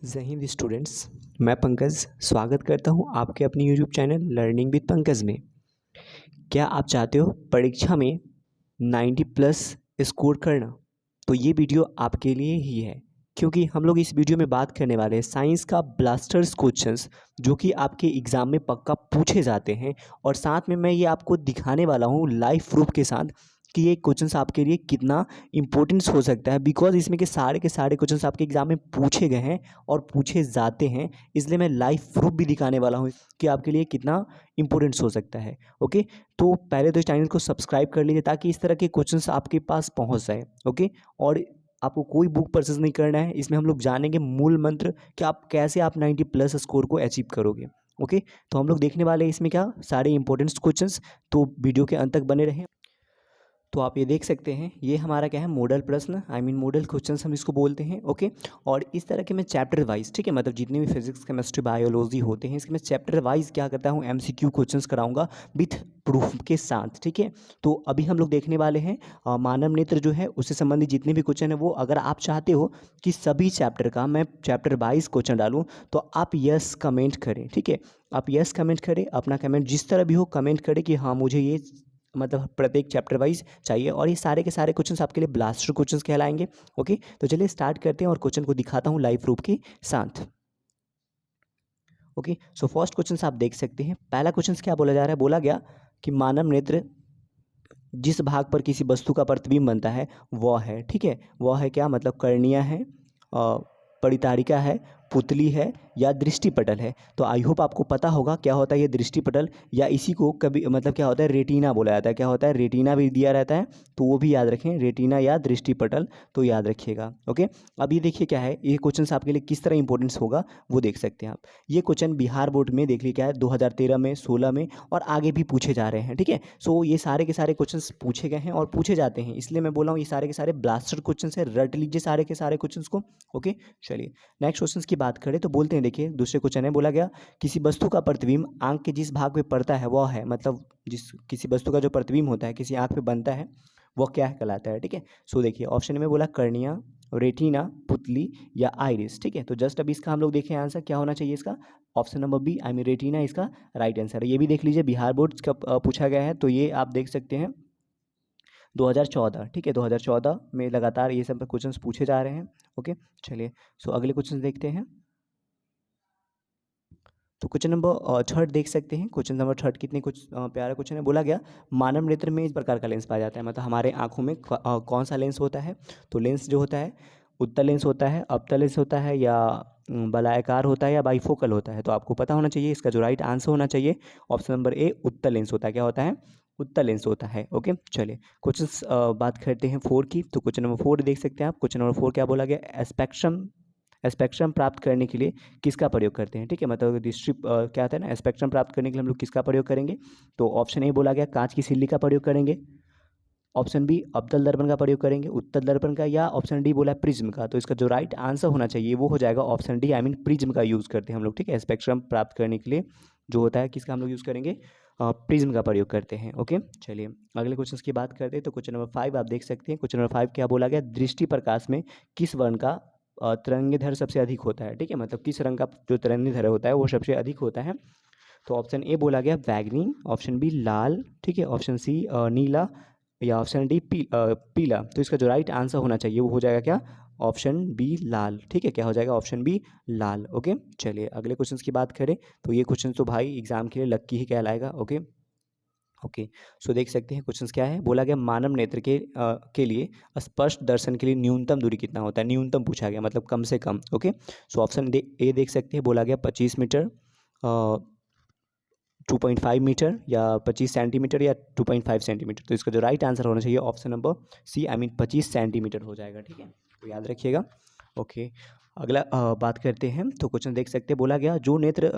जय हिंद स्टूडेंट्स। मैं पंकज स्वागत करता हूं आपके अपने YouTube channel learning with Pankaj में। क्या आप चाहते हो परीक्षा में 90 प्लस स्कोर करना? तो ये वीडियो आपके लिए ही है, क्योंकि हम लोग इस वीडियो में बात करने वाले हैं साइंस का ब्लास्टर्स क्वेश्चंस जो कि आपके एग्ज़ाम में पक्का पूछे जाते हैं। और साथ में मैं ये आपको दिखाने वाला हूँ लाइव प्रूफ के साथ कि ये क्वेश्चंस आपके लिए कितना इंपॉर्टेंस हो सकता है, बिकॉज इसमें के सारे क्वेश्चंस आपके एग्जाम में पूछे गए हैं और पूछे जाते हैं। इसलिए मैं लाइव प्रूफ भी दिखाने वाला हूँ कि आपके लिए कितना इंपॉर्टेंस हो सकता है। ओके, तो पहले तो इस चैनल को सब्सक्राइब कर लीजिए ताकि इस तरह के क्वेश्चंस आपके पास पहुँच जाए। ओके, और आपको कोई बुक परचेज नहीं करना है। इसमें हम लोग जानेंगे मूल मंत्र कि आप कैसे 90 प्लस स्कोर को अचीव करोगे। ओके, तो हम लोग देखने वाले हैं इसमें क्या सारे इंपॉर्टेंट क्वेश्चंस, तो वीडियो के अंत तक बने रहें। तो आप ये देख सकते हैं, ये हमारा क्या है, मॉडल प्रश्न, मॉडल क्वेश्चंस हम इसको बोलते हैं। ओके, और इस तरह के मैं चैप्टर वाइज, ठीक है, मतलब जितने भी फिजिक्स केमिस्ट्री बायोलॉजी होते हैं इसके मैं चैप्टर वाइज क्या करता हूँ, एमसीक्यू क्वेश्चंस कराऊंगा विथ प्रूफ के साथ। ठीक है, तो अभी हम लोग देखने वाले हैं मानव नेत्र जो है उससे संबंधित जितने भी क्वेश्चन है वो, अगर आप चाहते हो कि सभी चैप्टर का मैं चैप्टर वाइज क्वेश्चन डालूँ तो आप यस कमेंट करें। ठीक है, आप यस कमेंट करें, अपना कमेंट जिस तरह भी हो कमेंट करें कि हाँ मुझे ये मतलब प्रत्येक चैप्टर वाइज चाहिए, और ये सारे के सारे क्वेश्चंस आपके लिए ब्लास्टर क्वेश्चंस कहलाएंगे। ओके, तो चलिए स्टार्ट करते हैं और क्वेश्चन को दिखाता हूँ लाइव प्रूफ के साथ। ओके, सो फर्स्ट क्वेश्चन आप देख सकते हैं। पहला क्वेश्चन क्या बोला जा रहा है, बोला गया कि मानव नेत्र जिस भाग पर किसी वस्तु का प्रतिबिंब बनता है वह है, ठीक है, वह है क्या, मतलब कर्निया है, परितारिका है, पुतली है या दृष्टिपटल है। तो आई होप आपको पता होगा क्या होता है ये दृष्टिपटल, या इसी को कभी मतलब क्या होता है रेटिना बोला जाता है। क्या होता है, रेटिना भी दिया रहता है, तो वो भी याद रखें, रेटिना या दृष्टिपटल, तो याद रखिएगा। ओके, अब ये देखिए क्या है, ये क्वेश्चन आपके लिए किस तरह इंपॉर्टेंस होगा वो देख सकते हैं आप। ये क्वेश्चन बिहार बोर्ड में देख लीजिए क्या है, 2013 में, 16 में और आगे भी पूछे जा रहे हैं। ठीक है, सो ये सारे के सारे क्वेश्चंस पूछे गए हैं और पूछे जाते हैं, इसलिए मैं बोला हूँ ये सारे के सारे ब्लास्टर क्वेश्चंस है, रट लीजिए सारे के सारे क्वेश्चंस को। ओके, चलिए नेक्स्ट क्वेश्चन की बात करें तो बोलते हैं, देखिए दूसरे क्वेश्चन है, बोला गया किसी वस्तु का प्रतिबिंब आंख के जिस भाग पे पड़ता है वह है, मतलब जिस किसी वस्तु का जो प्रतिबिंब होता है किसी आंख पे बनता है वह क्या है कहलाता है। ठीक है, सो देखिए ऑप्शन में बोला कर्निया, रेटिना, पुतली या आइरिस। ठीक है, तो जस्ट अभी इसका हम लोग देखें आंसर क्या होना चाहिए इसका, ऑप्शन नंबर बी रेटिना इसका राइट आंसर है। ये भी देख लीजिए बिहार बोर्ड का पूछा गया है, तो ये आप देख सकते हैं 2014। ठीक है, 2014 में लगातार ये सब क्वेश्चंस पूछे जा रहे हैं। ओके, चलिए सो अगले क्वेश्चन देखते हैं। तो क्वेश्चन नंबर थर्ड देख सकते हैं। क्वेश्चन नंबर थर्ड कितने कुछ प्यारा क्वेश्चन है, बोला गया मानव नेत्र में इस प्रकार का लेंस पाया जाता है, मतलब हमारे आंखों में कौन सा लेंस होता है। तो लेंस जो होता है उत्तल लेंस होता है, अवतल लेंस होता है, या वलयाकार होता है, या बाइफोकल होता है। तो आपको पता होना चाहिए, इसका जो राइट आंसर होना चाहिए ऑप्शन नंबर ए उत्तल लेंस होता है। क्या होता है, उत्तल लेंस होता है। ओके, चलिए क्वेश्चन बात करते हैं 4 की। तो क्वेश्चन नंबर 4 देख सकते हैं आप। क्वेश्चन नंबर 4 क्या बोला गया, स्पेक्ट्रम प्राप्त करने के लिए किसका प्रयोग करते हैं। ठीक है, मतलब दृष्टि क्या था ना, स्पेक्ट्रम प्राप्त करने के लिए हम लोग किसका प्रयोग करेंगे। तो ऑप्शन ए बोला गया कांच की सिल्ली का प्रयोग करेंगे, ऑप्शन बी अवतल दर्पण का प्रयोग करेंगे, उत्तल दर्पण का, या ऑप्शन डी बोला प्रिज्म का। तो इसका जो राइट आंसर होना चाहिए वो हो जाएगा ऑप्शन डी, प्रिज्म का यूज़ करते हैं हम लोग। ठीक है, स्पेक्ट्रम प्राप्त करने के लिए जो होता है किसका हम लोग यूज़ करेंगे, प्रिज्म का प्रयोग करते हैं। ओके, चलिए अगले क्वेश्चन की बात करते हैं। तो क्वेश्चन नंबर 5 आप देख सकते हैं। क्वेश्चन नंबर 5 क्या बोला गया, दृष्टि प्रकाश में किस वर्ण का तरंगदैर्घ्य सबसे अधिक होता है। ठीक है, मतलब किस रंग का जो तरंगदैर्घ्य होता है वो सबसे अधिक होता है। तो ऑप्शन ए बोला गया बैगनी, ऑप्शन बी लाल, ठीक है, ऑप्शन सी नीला, या ऑप्शन डी पीला। तो इसका जो राइट आंसर होना चाहिए वो हो जाएगा क्या, ऑप्शन बी लाल। ठीक है, क्या हो जाएगा, ऑप्शन बी लाल। ओके, चलिए अगले क्वेश्चन की बात करें। तो ये क्वेश्चन तो भाई एग्जाम के लिए लक्की ही कहलाएगा। ओके ओके, सो देख सकते हैं क्वेश्चन क्या है, बोला गया मानव नेत्र के लिए स्पष्ट दर्शन के लिए न्यूनतम दूरी कितना होता है। न्यूनतम पूछा गया, मतलब कम से कम। ओके, सो ऑप्शन ए देख सकते हैं, बोला गया 25 मीटर, 2.5 मीटर, या 25 सेंटीमीटर, या 2.5 सेंटीमीटर। तो इसका जो राइट आंसर होना चाहिए ऑप्शन नंबर सी 25 सेंटीमीटर हो जाएगा। ठीक है, तो याद रखिएगा। ओके, अगला बात करते हैं। तो क्वेश्चन देख सकते हैं, बोला गया जो नेत्र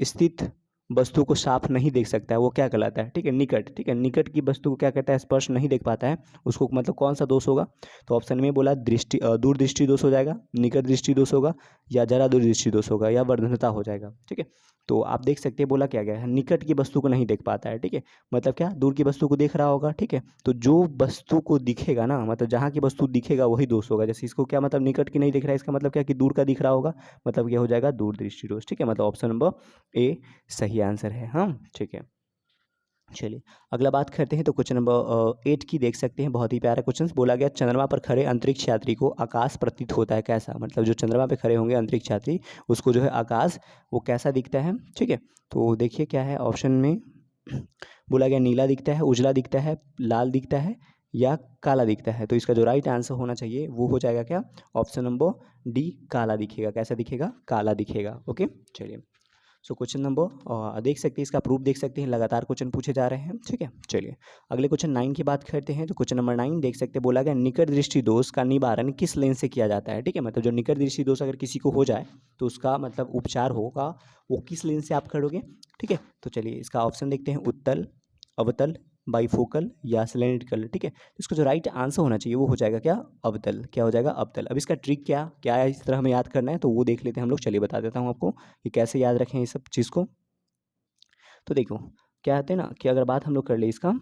स्थित वस्तु को साफ नहीं देख सकता है वो क्या कहलाता है। ठीक है, निकट। ठीक है, निकट की वस्तु को क्या कहता है, स्पर्श नहीं देख पाता है उसको, मतलब कौन सा दोष होगा। तो ऑप्शन में बोला दूर दृष्टि दोष हो जाएगा, निकट दृष्टि दोष होगा, या जरा दूर दृष्टि दोष होगा, या वर्धनता हो जाएगा। ठीक है, तो आप देख सकते हैं बोला क्या गया है, निकट की वस्तु को नहीं देख पाता है। ठीक है, मतलब क्या, दूर की वस्तु को देख रहा होगा। ठीक है, तो जो वस्तु को दिखेगा ना, मतलब जहाँ की वस्तु दिखेगा वही दोष होगा। जैसे इसको क्या मतलब निकट की नहीं दिख रहा है, इसका मतलब क्या कि दूर का दिख रहा होगा, मतलब क्या हो जाएगा, दूरदृष्टि दोष। ठीक है, मतलब ऑप्शन नंबर ए सही आंसर है। हाँ ठीक है, चलिए अगला बात करते हैं। तो क्वेश्चन नंबर 8 की देख सकते हैं, बहुत ही प्यारा क्वेश्चन बोला गया, चंद्रमा पर खड़े अंतरिक्ष यात्री को आकाश प्रतीत होता है कैसा। मतलब जो चंद्रमा पे खड़े होंगे अंतरिक्ष यात्री, उसको जो है आकाश वो कैसा दिखता है। ठीक है, तो देखिए क्या है ऑप्शन में बोला गया, नीला दिखता है, उजला दिखता है, लाल दिखता है या काला दिखता है। तो इसका जो राइट आंसर होना चाहिए वो हो जाएगा क्या, ऑप्शन नंबर डी काला दिखेगा। कैसा दिखेगा, काला दिखेगा। ओके चलिए, सो क्वेश्चन नंबर देख सकते हैं, इसका प्रूफ देख सकते हैं, लगातार क्वेश्चन पूछे जा रहे हैं। ठीक है, चलिए अगले क्वेश्चन 9 की बात करते हैं। तो क्वेश्चन नंबर 9 देख सकते हैं, बोला गया निकट दृष्टि दोष का निवारण किस लेंस से किया जाता है। ठीक है, मतलब जो निकट दृष्टि दोष अगर किसी को हो जाए तो उसका मतलब उपचार होगा वो किस लेंस से आप करोगे। ठीक है, तो चलिए इसका ऑप्शन देखते हैं, उत्तल, अवतल, बाईफोकल या सिलेंड्रिकल। ठीक है, तो इसका जो राइट आंसर होना चाहिए वो हो जाएगा क्या, अवतल। क्या हो जाएगा, अवतल। अब इसका ट्रिक क्या क्या है, इस तरह हमें याद करना है तो वो देख लेते हैं हम लोग। चलिए बता देता हूँ आपको कि कैसे याद रखें इस सब चीज़ को। तो देखो क्या कहते हैं ना कि अगर बात हम लोग कर ले इसका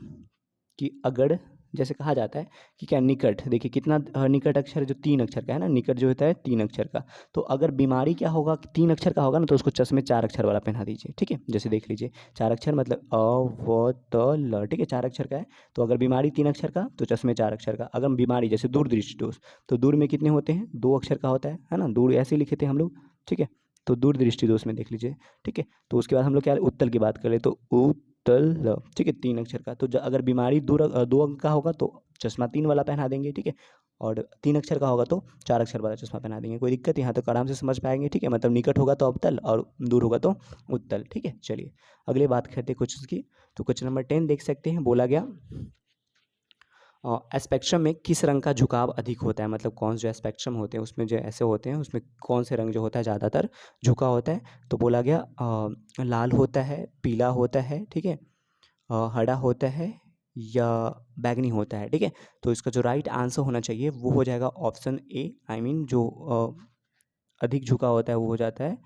कि अगर जैसे कहा जाता है कि क्या निकट, देखिए कितना निकट अक्षर है, जो 3 अक्षर का है ना, निकट जो होता है 3 अक्षर का। तो अगर बीमारी क्या होगा कि 3 अक्षर का होगा ना, तो उसको चश्मे 4 अक्षर वाला पहना दीजिए। ठीक है, जैसे देख लीजिए 4 अक्षर मतलब अ व त ल। ठीक है, 4 अक्षर का है। तो अगर बीमारी 3 अक्षर का तो चश्मे 4 अक्षर का। अगर बीमारी जैसे दूरदृष्टि दोष, तो दूर में कितने होते हैं, 2 अक्षर का होता है ना, दूर ऐसे लिखे थे हम लोग। ठीक है, तो दूरदृष्टि दोष में देख लीजिए। ठीक है, तो उसके बाद हम लोग क्या उत्तल की बात करें तो तल। ठीक है, 3 अक्षर का। तो अगर बीमारी 2 अंक का होगा तो चश्मा 3 वाला पहना देंगे। ठीक है, और 3 अक्षर का होगा तो 4 अक्षर वाला चश्मा पहना देंगे। कोई दिक्कत यहाँ तक आराम से समझ पाएंगे। ठीक है, मतलब निकट होगा तो अवतल और दूर होगा तो उत्तल। ठीक है, चलिए अगले बात करते हैं क्वेश्चन की। तो क्वेश्चन नंबर 10 देख सकते हैं, बोला गया स्पेक्ट्रम में किस रंग का झुकाव अधिक होता है। मतलब कौन से जो स्पेक्ट्रम होते हैं उसमें जो ऐसे होते हैं उसमें कौन से रंग जो होता है ज़्यादातर झुका होता है। तो बोला गया लाल होता है, पीला होता है, ठीक है, हरा होता है या बैंगनी होता है। ठीक है, तो इसका जो राइट आंसर होना चाहिए वो हो जाएगा ऑप्शन ए, आई मीन जो अधिक झुका होता है वो हो जाता है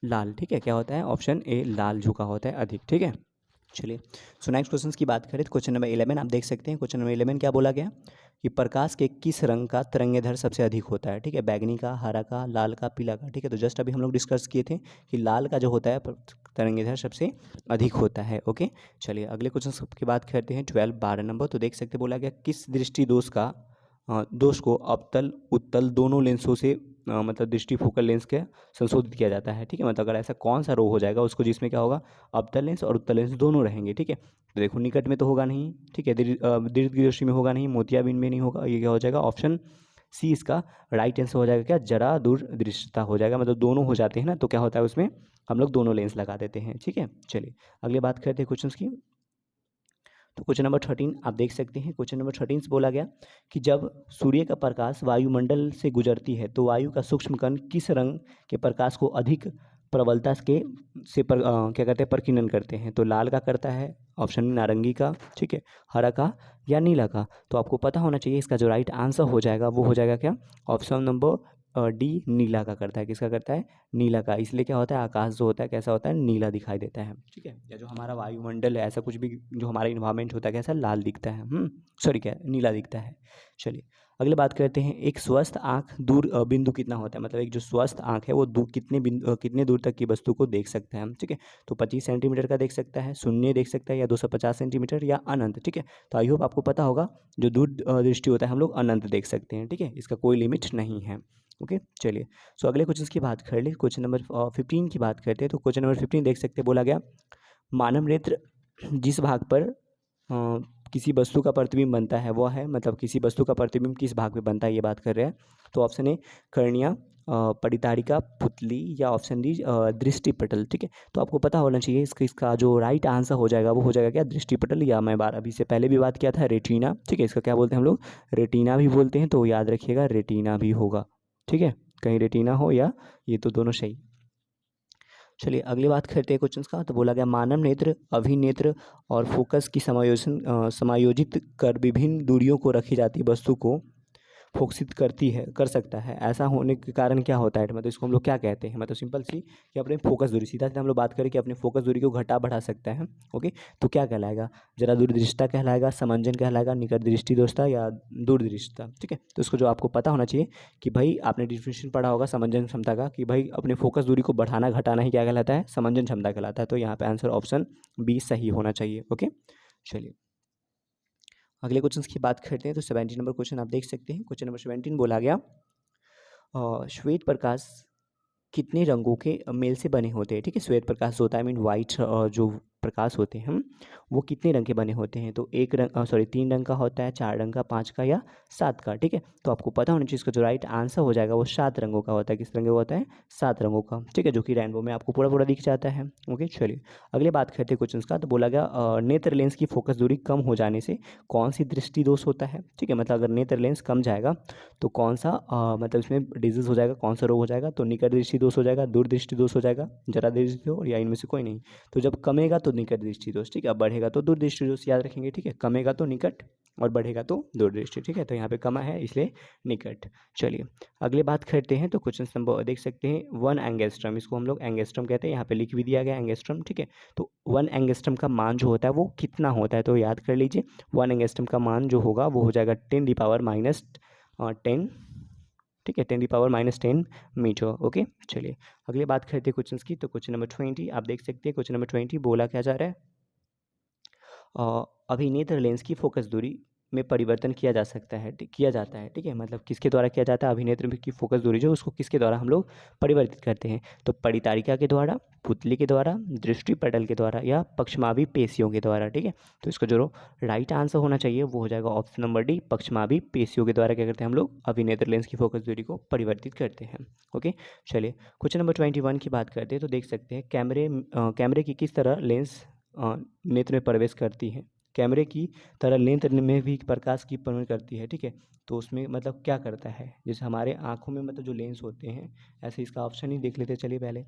लाल। ठीक है, क्या होता है, ऑप्शन ए लाल झुका होता है अधिक। ठीक है, चलिए सो नेक्स्ट क्वेश्चन की बात करें तो क्वेश्चन नंबर 11 आप देख सकते हैं। क्वेश्चन नंबर 11 क्या बोला गया कि प्रकाश के किस रंग का तरंगदैर्घ्य सबसे अधिक होता है। ठीक है, बैंगनी का, हरा का, लाल का, पीला का। ठीक है, तो जस्ट अभी हम लोग डिस्कस किए थे कि लाल का जो होता है तरंगदैर्घ्य सबसे अधिक होता है। ओके चलिए अगले क्वेश्चन की बात करते हैं 12 नंबर। तो देख सकते बोला गया किस दृष्टि दोष का दोष को अवतल उत्तल दोनों लेंसों से मतलब दृष्टि फोकल लेंस के संशोधित किया जाता है। ठीक है, मतलब अगर ऐसा कौन सा रो हो जाएगा उसको जिसमें क्या होगा, अवतल लेंस और उत्तल लेंस दोनों रहेंगे। ठीक है, तो देखो निकट में तो होगा नहीं। ठीक है, दीर्घ दृष्टि में होगा नहीं, मोतियाबिंद में नहीं होगा। ये क्या हो जाएगा, ऑप्शन सी इसका राइट आंसर हो जाएगा क्या, जरा दूर दृष्टता हो जाएगा। मतलब दोनों हो जाते हैं ना, तो क्या होता है उसमें हम लोग दोनों लेंस लगा देते हैं। ठीक है, चलिए अगले बात करते हैं क्वेश्चन की। तो क्वेश्चन नंबर 13 आप देख सकते हैं। क्वेश्चन नंबर 13 से बोला गया कि जब सूर्य का प्रकाश वायुमंडल से गुजरती है तो वायु का सूक्ष्म कण किस रंग के प्रकाश को अधिक प्रबलता के से क्या करते हैं, प्रकीर्णन करते हैं। तो लाल का करता है, ऑप्शन नारंगी का, ठीक है, हरा का या नीला का। तो आपको पता होना चाहिए इसका जो राइट आंसर हो जाएगा वो हो जाएगा क्या, ऑप्शन नंबर डी नीला का करता है। किसका करता है, नीला का। इसलिए क्या होता है, आकाश जो होता है कैसा होता है, नीला दिखाई देता है। ठीक है, या जो हमारा वायुमंडल है ऐसा कुछ भी जो हमारा इन्वायरमेंट होता है कैसा लाल दिखता है, सॉरी क्या नीला दिखता है। चलिए अगले बात करते हैं, एक स्वस्थ आँख दूर बिंदु कितना होता है। मतलब एक जो स्वस्थ आँख है वो कितने दूर तक की वस्तु को देख सकता है। ठीक है, तो 25 सेंटीमीटर का देख सकता है, शून्य देख सकता है, या 250 सेंटीमीटर या अनंत। ठीक है, तो आई होप आपको पता होगा जो दूर दृष्टि होता है हम लोग अनंत देख सकते हैं। ठीक है, इसका कोई लिमिट नहीं है। ओके चलिए सो अगले क्वेश्चन की बात कर ले। क्वेश्चन नंबर 15 की बात करते हैं। तो क्वेश्चन नंबर 15 देख सकते हैं, बोला गया मानव नेत्र जिस भाग पर किसी वस्तु का प्रतिबिंब बनता है वह है, मतलब किसी वस्तु का प्रतिबिंब किस भाग में बनता है ये बात कर रहे हैं। तो ऑप्शन ए कर्णिया, परितारिका, पुतली या ऑप्शन डी दृष्टिपटल। ठीक है, तो आपको पता होना चाहिए इसका जो राइट आंसर हो जाएगा वो हो जाएगा क्या, दृष्टिपटल, या मैं अभी से पहले भी बात किया था रेटिना। ठीक है, इसका क्या बोलते हैं हम लोग, रेटिना भी बोलते हैं, तो याद रखिएगा रेटिना भी होगा। ठीक है, कहीं रेटिना हो या ये तो दोनों सही। चलिए अगली बात करते हैं क्वेश्चन का। तो बोला गया मानव नेत्र अभिनेत्र और फोकस की समायोजित कर विभिन्न दूरियों को रखी जाती वस्तु को फोकसित कर सकता है। ऐसा होने के कारण क्या होता है, मतलब इसको हम लोग क्या कहते हैं, मतलब सिंपल सी कि अपने फोकस दूरी, सीधा सीधा हम लोग बात करें कि अपने फोकस दूरी को घटा बढ़ा सकता है। ओके, तो क्या कहलाएगा, जरा दूरदृष्टता कहलाएगा, समंजन कहलाएगा, निकट दृष्टि दोषता या दूरदृष्टता। ठीक है, तो इसको जो आपको पता होना चाहिए कि भाई आपने डिफिनेशन पढ़ा होगा समंजन क्षमता का, कि भाई अपने फोकस दूरी को बढ़ाना घटाना ही क्या कहलाता है, समंजन क्षमता कहलाता है। तो यहाँ पे आंसर ऑप्शन बी सही होना चाहिए। ओके, चलिए अगले क्वेश्चन की बात करते हैं। तो 17 नंबर क्वेश्चन आप देख सकते हैं। क्वेश्चन नंबर 17 बोला गया, श्वेत प्रकाश कितने रंगों के मेल से बने होते हैं। ठीक है, श्वेत प्रकाश होता है मीन वाइट, जो प्रकाश होते हैं वो कितने रंग के बने होते हैं। तो एक रंग, सॉरी 3 रंग का होता है, 4 रंग का, 5 का या 7 का। ठीक है, तो आपको पता होना चाहिए इसका जो राइट आंसर हो जाएगा वो 7 रंगों का होता है। किस रंग का होता है, 7 रंगों का। ठीक है, जो कि रेनबो में आपको पूरा पूरा दिख जाता है। ओके, चलिए अगले बात करते हैं क्वेश्चन का। तो बोला गया, नेत्र लेंस की फोकस दूरी कम हो जाने से कौन सी दृष्टि दोष होता है। ठीक है, मतलब अगर नेत्र लेंस कम जाएगा तो कौन सा मतलब इसमें डिजीज हो जाएगा, कौन सा रोग हो जाएगा। तो निकट दृष्टि दोष हो जाएगा, दूर दृष्टि दोष हो जाएगा, जरा दृष्टि दोष, या इनमें से कोई नहीं। तो जब कमेगा तो निकट दृष्टि दोष, ठीक है, बढ़ेगा तो दूर दृष्टि दोष, याद रखेंगे। ठीक है, कमेगा तो निकट और बढ़ेगा तो दूर दृष्टि। ठीक है, तो यहाँ पे कमा है इसलिए निकट। चलिए अगले बात करते हैं। तो क्वेश्चन नंबर देख सकते हैं, 1 एंगस्ट्रम, इसको हम लोग एंगस्ट्रम कहते हैं, यहाँ पे लिख भी दिया गया एंगस्ट्रम। ठीक है, तो 1 एंगस्ट्रम का मान जो होता है वो कितना होता है, तो याद कर लीजिए 1 एंगस्ट्रम का मान जो होगा वो हो जाएगा 10⁻⁻10। ठीक है, 10⁻⁻10 मीटर। ओके, चलिए अगले बात करते हैं क्वेश्चन की। तो क्वेश्चन नंबर 20 आप देख सकते हैं। क्वेश्चन नंबर 20 बोला क्या जा रहा है, अभिनेत्र लेंस की फोकस दूरी में परिवर्तन किया जा सकता है, किया जाता है। ठीक है, मतलब किसके द्वारा किया जाता है, अभिनेत्र की फोकस दूरी जो उसको किसके द्वारा हम लोग परिवर्तित करते हैं। तो परितारिका के द्वारा, पुतली के द्वारा, दृष्टि पटल के द्वारा या पक्षमावी पेशियों के द्वारा। ठीक है, तो इसका जो राइट आंसर होना चाहिए वो हो जाएगा ऑप्शन नंबर डी, पक्षमावी पेशियों के द्वारा क्या करते हैं हम लोग, अभिनेत्र लेंस की फोकस दूरी को परिवर्तित करते हैं। ओके, चलिए क्वेश्चन नंबर 21 की बात करते हैं। तो देख सकते हैं, कैमरे की किस तरह लेंस नेत्र में प्रवेश करती है। कैमरे की तरह नेत्र में भी प्रकाश की प्रवेश करती है। ठीक है, तो उसमें मतलब क्या करता है, जैसे हमारे आंखों में मतलब जो लेंस होते हैं, ऐसे इसका ऑप्शन ही देख लेते हैं। चलिए पहले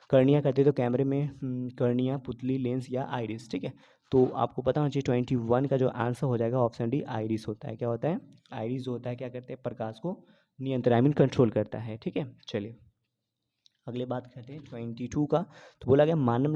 कर्निया करते हैं, तो कैमरे में कर्निया, पुतली, लेंस या आइरिस। ठीक है, तो आपको पता होना चाहिए 21 का जो आंसर हो जाएगा ऑप्शन डी, आइरिस होता है। क्या होता है, आइरिस जो होता है क्या करते हैं, प्रकाश को नियंत्रण, आई मीन कंट्रोल करता है। ठीक है, चलिए अगले बात करते हैं 22 का। तो बोला गया, मानव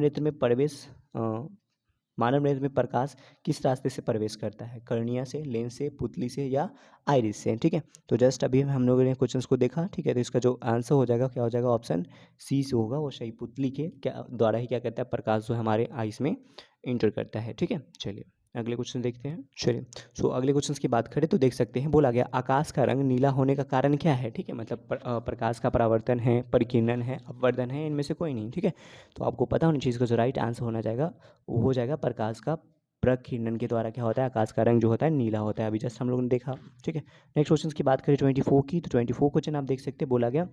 नेत्र में प्रकाश किस रास्ते से प्रवेश करता है, कर्निया से, लेंस से, पुतली से या आइरिस से। ठीक है, तो जस्ट अभी हम लोगों ने क्वेश्चंस को देखा। ठीक है, तो इसका जो आंसर हो जाएगा क्या हो जाएगा, ऑप्शन सी से होगा, वो सही, पुतली के क्या द्वारा ही क्या करता है, प्रकाश जो हमारे आइस में इंटर करता है। ठीक है, चलिए अगले क्वेश्चन देखते हैं। चलिए सो अगले क्वेश्चन की बात करें तो देख सकते हैं, बोला गया आकाश का रंग नीला होने का कारण क्या है। ठीक है, मतलब प्रकाश का परावर्तन है, परिकिरण है, अपवर्तन है, इनमें से कोई नहीं। ठीक है, तो आपको पता होनी चाहिए इसका जो राइट आंसर होना जाएगा वो हो जाएगा प्रकाश का प्रकिरण के द्वारा क्या होता है, आकाश का रंग जो होता है नीला होता है। अभी जस्ट हम लोगों ने देखा। ठीक है, नेक्स्ट क्वेश्चन की बात करें 24 की। तो 24 क्वेश्चन आप देख सकते हैं, बोला गया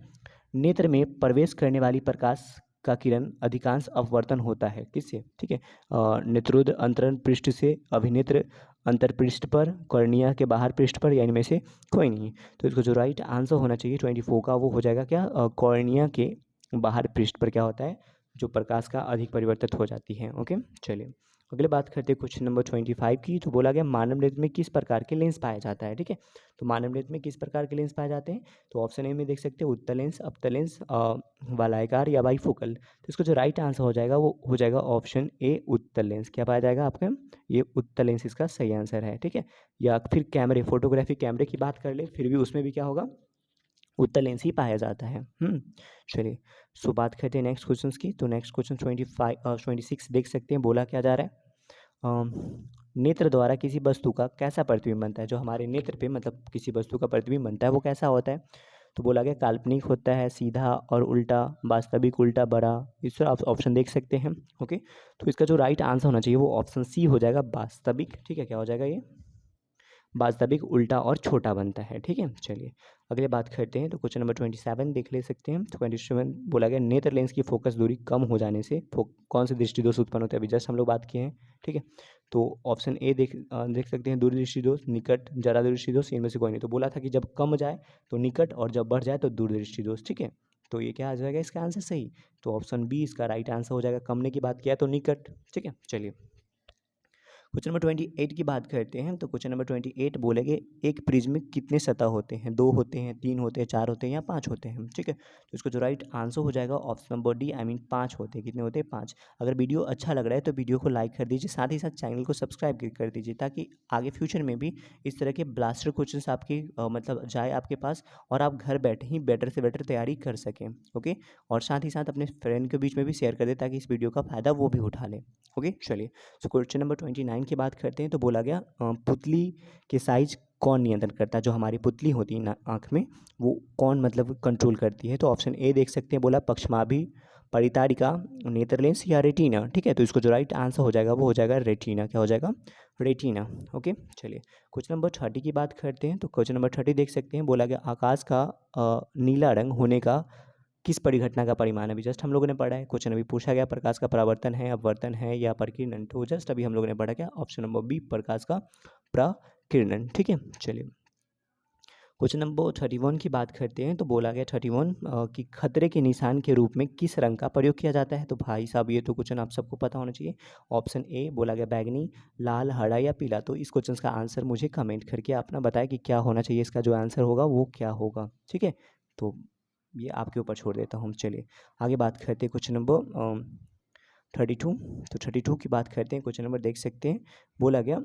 नेत्र में प्रवेश करने वाली प्रकाश का किरण अधिकांश अपवर्तन होता है किससे। ठीक है, नेत्रोद अंतरण पृष्ठ से, अभिनेत्र अंतर पृष्ठ पर, कॉर्निया के बाहर पृष्ठ पर, या इनमें से कोई नहीं। तो इसको जो राइट आंसर होना चाहिए 24 का वो हो जाएगा क्या, कॉर्निया के बाहर पृष्ठ पर क्या होता है, जो प्रकाश का अधिक परिवर्तित हो जाती है। ओके, चलिए अगले बात करते हैं क्वेश्चन नंबर 25 की। तो बोला गया मानव नेत्र में किस प्रकार के लेंस पाया जाता है। ठीक है, तो मानव नेत्र में किस प्रकार के लेंस पाए जाते हैं। तो ऑप्शन ए में देख सकते हैं, उत्तल लेंस, अपतल लेंस, वलयाकार या बाइफोकल। तो इसका जो राइट आंसर हो जाएगा वो हो जाएगा ऑप्शन ए, उत्तल लेंस। क्या पाया जाएगा आपका, ये उत्तल लेंस इसका सही आंसर है। ठीक है, या फिर कैमरे, फोटोग्राफी कैमरे की बात कर ले फिर भी उसमें भी क्या होगा, उत्तल लेंस ही पाया जाता है। चलिए सो बात करते हैं नेक्स्ट क्वेश्चन की। तो नेक्स्ट क्वेश्चन 26 देख सकते हैं, बोला क्या जा रहा है, नेत्र द्वारा किसी वस्तु का कैसा प्रतिबिंब बनता है। जो हमारे नेत्र पे मतलब किसी वस्तु का प्रतिबिंब बनता है वो कैसा होता है। तो बोला गया काल्पनिक होता है, सीधा और उल्टा, वास्तविक, उल्टा, बड़ा। इस तरह आप ऑप्शन देख सकते हैं। ओके, तो इसका जो राइट आंसर होना चाहिए वो ऑप्शन सी हो जाएगा, वास्तविक। ठीक है, क्या हो जाएगा, ये वास्तविक, उल्टा और छोटा बनता है। ठीक है, चलिए अगले बात करते हैं। तो क्वेश्चन नंबर 27 देख ले सकते हैं। तो 27 बोला गया नेत्र लेंस की फोकस दूरी कम हो जाने से कौन से दृष्टि दोष उत्पन्न होते हैं। अभी जस्ट हम लोग बात किए हैं। ठीक है, तो ऑप्शन ए देख सकते हैं, दूर दृष्टि दोष, निकट, जरा दृष्टि दोष, इनमें से कोई नहीं। तो बोला था कि जब कम जाए तो निकट और जब बढ़ जाए तो दूर दृष्टि दोष। ठीक है, तो ये क्या आ जाएगा इसका आंसर सही, तो ऑप्शन बी इसका राइट आंसर हो जाएगा। कमने की बात किया तो निकट। ठीक है, चलिए क्वेश्चन नंबर 28 की बात करते हैं। तो क्वेश्चन नंबर 28 बोलेंगे एक प्रिज्म में कितने सतह होते हैं, 2 होते हैं, 3 होते हैं, 4 होते हैं या 5 होते हैं, ठीक है। तो इसको जो राइट आंसर हो जाएगा option number D, I mean 5 होते हैं। कितने होते हैं? 5। अगर वीडियो अच्छा लग रहा है तो वीडियो को लाइक कर दीजिए, साथ ही साथ चैनल को सब्सक्राइब कर दीजिए, ताकि आगे फ्यूचर में भी इस तरह के ब्लास्टर क्वेश्चन आपकी मतलब जाए आपके पास और आप घर बैठे ही बेटर से बेटर तैयारी कर सकें। ओके, और साथ ही साथ अपने फ्रेंड के बीच में भी शेयर कर दें ताकि इस वीडियो का फ़ायदा वो भी उठा लें। ओके, चलिए। तो क्वेश्चन नंबर 29 की बात करते हैं। तो बोला गया पुतली के साइज कौन नियंत्रण करता है? जो हमारी पुतली होती है ना आँख में, वो कौन मतलब कंट्रोल करती है? तो ऑप्शन ए देख सकते हैं, बोला पक्षमाभि, परितारिका, नेत्र लेंस या रेटिना, ठीक है। तो इसको जो राइट आंसर हो जाएगा वो हो जाएगा रेटिना। क्या हो जाएगा? रेटिना। ओके, चलिए। क्वेश्चन नंबर 30 की बात करते हैं। तो क्वेश्चन नंबर 30 देख सकते हैं, बोला गया आकाश का नीला रंग होने का किस परिघटना का परिमाण? अभी जस्ट हम लोगों ने पढ़ा है, क्वेश्चन अभी पूछा गया प्रकाश का परावर्तन है, अपवर्तन है या परिकिरणन। तो जस्ट अभी हम लोगों ने पढ़ा क्या? ऑप्शन नंबर बी, प्रकाश का प्रकिरणन, ठीक है। चलिए, क्वेश्चन नंबर 31 की बात करते हैं। तो बोला गया 31 कि खतरे के निशान के रूप में किस रंग का प्रयोग किया जाता है? तो भाई साहब ये तो क्वेश्चन आप सबको पता होना चाहिए। ऑप्शन ए बोला गया बैंगनी, लाल, हरा या पीला। तो इस क्वेश्चन का आंसर मुझे कमेंट करके अपना बताएं कि क्या होना चाहिए, इसका जो आंसर होगा वो क्या होगा, ठीक है। तो ये आपके ऊपर छोड़ देता हूँ। चलिए आगे बात करते हैं क्वेश्चन नंबर 32। तो 32 की बात करते हैं। क्वेश्चन नंबर देख सकते हैं, बोला गया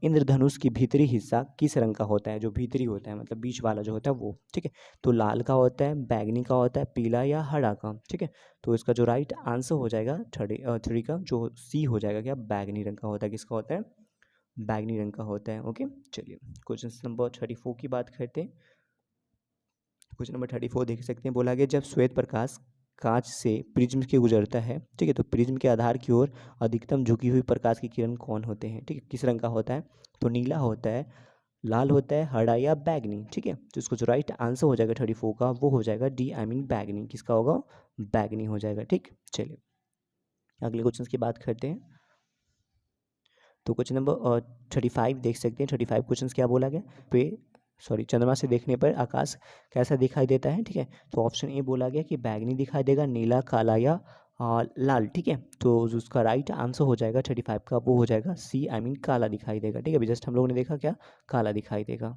इंद्रधनुष की भीतरी हिस्सा किस रंग का होता है? जो भीतरी होता है मतलब बीच वाला जो होता है वो, ठीक है। तो लाल का होता है, बैंगनी का होता है, पीला या हरा का, ठीक है। तो इसका जो राइट आंसर हो जाएगा 3 का जो सी हो जाएगा क्या? बैंगनी रंग का होता है। किसका होता है? बैंगनी रंग का होता है। ओके, चलिए क्वेश्चन नंबर 34 की बात करते हैं। क्वेश्चन नंबर 34 देख सकते हैं, बोला गया जब श्वेत प्रकाश कांच से प्रिज्म के गुजरता है, ठीक है, तो प्रिज्म के आधार की ओर अधिकतम झुकी हुई प्रकाश की किरण कौन होते हैं? ठीक है, किस रंग का होता है? तो नीला होता है, लाल होता है, हरा या बैगनी, ठीक है। तो इसको जो राइट आंसर हो जाएगा 34 का वो हो जाएगा डी, आई मीन बैगनी। किसका होगा? बैगनी हो जाएगा, ठीक। चलिए अगले क्वेश्चन की बात करते हैं। तो क्वेश्चन नंबर 35 देख सकते हैं। 35 क्वेश्चन क्या बोला गया? पे चंद्रमा से देखने पर आकाश कैसा दिखाई देता है, ठीक है। तो ऑप्शन ए बोला गया कि बैगनी दिखाई देगा, नीला, काला या लाल, ठीक है। तो जो उसका राइट आंसर हो जाएगा 35 का वो हो जाएगा सी, आई मीन काला दिखाई देगा, ठीक है। अभी जस्ट हम लोगों ने देखा क्या? काला दिखाई देगा।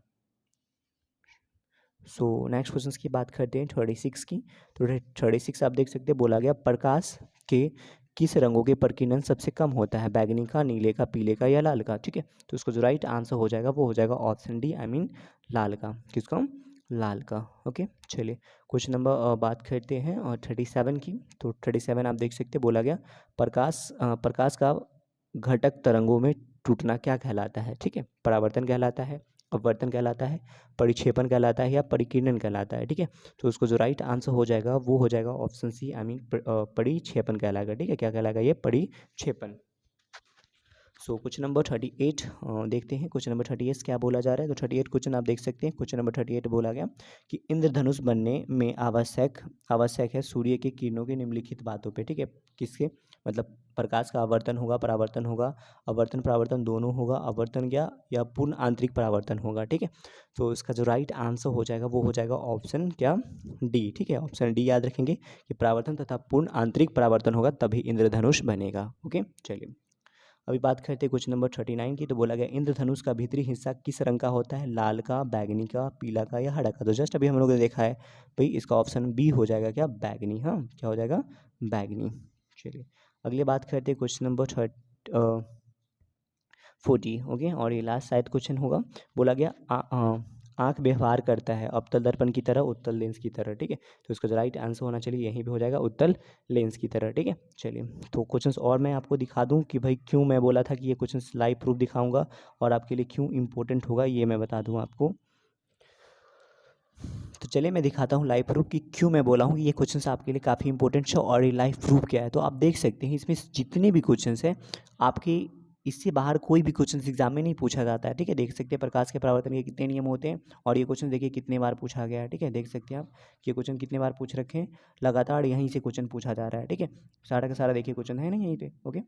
सो नेक्स्ट क्वेश्चन की बात करते हैं 36 की। तो 36 आप देख सकते हैं, बोला गया प्रकाश के किस रंगों के प्रकीर्णन सबसे कम होता है? बैगनी का, नीले का, पीले का या लाल का, ठीक है। तो उसको जो राइट आंसर हो जाएगा वो हो जाएगा ऑप्शन डी, आई मीन लाल का। किसका? लाल का। ओके, चलिए क्वेश्चन नंबर बात करते हैं और 37 की। तो 37 आप देख सकते हैं, बोला गया प्रकाश का घटक तरंगों में टूटना क्या कहलाता है? ठीक है, परावर्तन कहलाता है, अपवर्तन कहलाता है, परिक्षेपण कहलाता है या परिकीर्णन कहलाता है, ठीक है। तो उसको जो राइट आंसर हो जाएगा वो हो जाएगा ऑप्शन सी, आई मीन परिक्षेपण कहलाएगा, ठीक है। क्या कहलाएगा? ये परिक्षेपण। सो क्वेश्चन नंबर 38 देखते हैं। क्वेश्चन नंबर 38 क्या बोला जा रहा है? तो 38 क्वेश्चन आप देख सकते हैं। क्वेश्चन नंबर 38 बोला गया कि इंद्रधनुष बनने में आवश्यक है सूर्य की किरणों की निम्नलिखित बातों पे, ठीक है। किसके? मतलब प्रकाश का आवर्तन होगा, परावर्तन होगा, आवर्तन परावर्तन दोनों होगा, आवर्तन या पूर्ण आंतरिक परावर्तन होगा, ठीक है। तो इसका जो राइट आंसर हो जाएगा वो हो जाएगा ऑप्शन क्या? डी, ठीक है। ऑप्शन डी याद रखेंगे कि परावर्तन तथा पूर्ण आंतरिक परावर्तन होगा तभी इंद्रधनुष बनेगा। ओके, चलिए अभी बात करते हैं क्वेश्चन नंबर 39 की। तो बोला गया इंद्रधनुष का भीतरी हिस्सा किस रंग का होता है? लाल का, बैगनी का, पीला का या हरा का। तो जस्ट अभी हम लोगों ने देखा है भाई, इसका ऑप्शन बी हो जाएगा क्या? बैगनी। हाँ, क्या हो जाएगा? बैगनी। चलिए अगले बात करते हैं क्वेश्चन नंबर 40। ओके, और ये लास्ट शायद क्वेश्चन होगा। बोला गया आँख व्यवहार करता है अवतल दर्पण की तरह, उत्तल लेंस की तरह, ठीक है। तो इसका जो राइट आंसर होना चाहिए यहीं पे हो जाएगा उत्तल लेंस की तरह, ठीक है। चलिए तो क्वेश्चंस और मैं आपको दिखा दूं कि भाई क्यों मैं बोला था कि ये क्वेश्चंस लाइव प्रूफ दिखाऊंगा और आपके लिए क्यों इंपॉर्टेंट होगा, ये मैं बता दूं आपको। तो चलिए मैं दिखाता हूँ लाइव प्रूफ कि क्यों मैं बोला हूँ कि ये क्वेश्चंस आपके लिए काफ़ी इंपॉर्टेंट है और ये लाइव प्रूफ क्या है। तो आप देख सकते हैं इसमें जितने भी क्वेश्चंस हैं आपके इससे बाहर कोई भी क्वेश्चन एग्जाम में नहीं पूछा जाता है, ठीक है। देख सकते हैं प्रकाश के परावर्तन के कितने नियम होते हैं और ये क्वेश्चन देखिए कितने बार पूछा गया है, ठीक है। देख सकते हैं आप ये क्वेश्चन कितने बार पूछ रखे हैं, लगातार यहीं से क्वेश्चन पूछा जा रहा है, ठीक है। सारा का सारा देखिए क्वेश्चन है ना यहीं पे। ओके,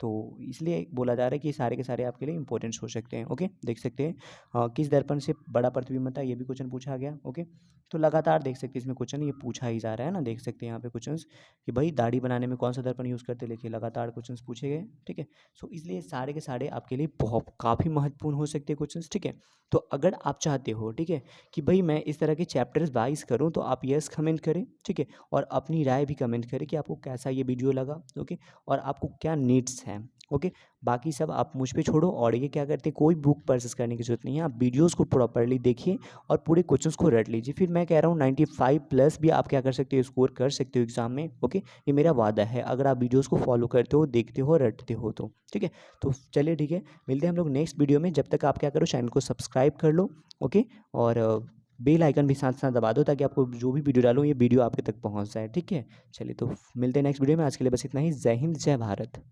तो इसलिए बोला जा रहा है कि ये सारे के सारे आपके लिए इंपॉर्टेंट्स हो सकते हैं। ओके, देख सकते हैं किस दर्पण से बड़ा प्रतिबिंब बनता है, ये भी क्वेश्चन पूछा गया। ओके, तो लगातार देख सकते हैं इसमें क्वेश्चन ये पूछा ही जा रहा है ना, देख सकते हैं यहाँ पे क्वेश्चंस कि भाई दाढ़ी बनाने में कौन सा दर्पण यूज़ करते हैं, लिखिए लगातार क्वेश्चंस पूछे गए। ठीक है, सो इसलिए सारे के सारे आपके लिए बहुत काफ़ी महत्वपूर्ण हो सकते हैं क्वेश्चंस। ठीक है, तो अगर आप चाहते हो, ठीक है, कि भाई मैं इस तरह के चैप्टर्स वाइज करूँ, तो आप यस कमेंट करें। ठीक है, और अपनी राय भी कमेंट करें कि आपको कैसा ये वीडियो लगा। ओके, और आपको क्या नीड्स हैं। ओके, बाकी सब आप मुझ पे छोड़ो। और ये क्या करते हैं, कोई बुक परचेस करने की जरूरत नहीं है, आप वीडियोस को प्रॉपरली देखिए और पूरे क्वेश्चंस को रट लीजिए। फिर मैं कह रहा हूँ 95 प्लस भी आप क्या कर सकते हो, स्कोर कर सकते हो एग्जाम में। ओके, ये मेरा वादा है, अगर आप वीडियोस को फॉलो करते हो, देखते हो, रटते हो तो। ठीक है, तो चलिए ठीक है, मिलते हैं हम लोग नेक्स्ट वीडियो में। जब तक आप क्या करो, चैनल को सब्सक्राइब कर लो। ओके, और बेल आइकन भी साथ साथ दबा दो, ताकि आपको जो भी वीडियो डालूँ ये वीडियो आपके तक पहुँच जाए। ठीक है, चलिए तो मिलते हैं नेक्स्ट वीडियो में। आज के लिए बस इतना ही। जय हिंद, जय भारत।